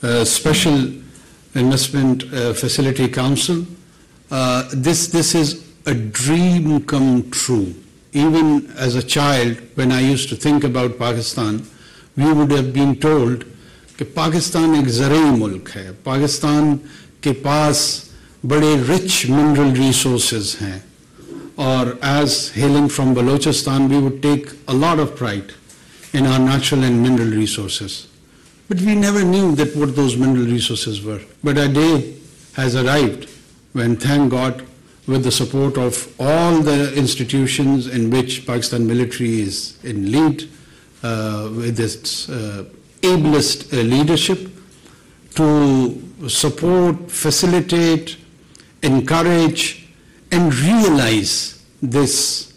Special Investment Facility Council. This is a dream come true. Even as a child, when I used to think about Pakistan, we would have been told that Pakistan एक ज़राई मुल्क है, पाकिस्तान के पास बड़े rich mineral resources हैं, और as hailing from Balochistan, we would take a lot of pride in our natural and mineral resources. But we never knew that what those mineral resources were. But a day has arrived when, thank God, with the support of all the institutions in which Pakistan military is in lead, with its ablest leadership, to support, facilitate, encourage, and realize this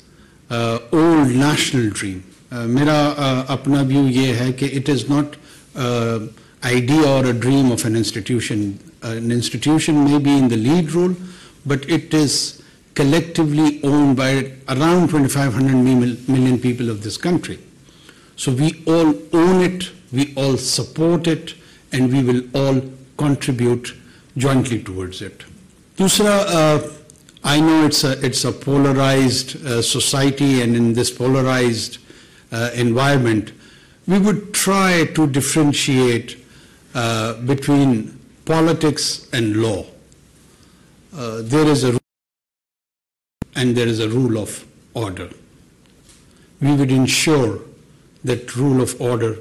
old national dream. मेरा अपना view ये है कि it is not idea or a dream of an institution. An institution may be in the lead role, but it is collectively owned by around 2,500 million people of this country. So we all own it, we all support it, and we will all contribute jointly towards it. Dusra, I know it's a polarized society, and in this polarized environment, we would try to differentiate between politics and law. There is a rule and there is a rule of order. We would ensure that rule of order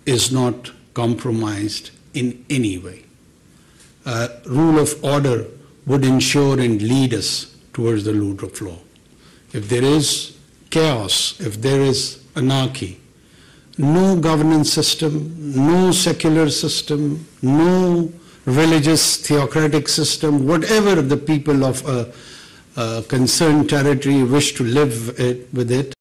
is not compromised in any way. Rule of order would ensure and lead us towards the rule of law. If there is chaos, if there is anarchy, no governance system, no secular system, no religious theocratic system, whatever the people of a concerned territory wish to live with it,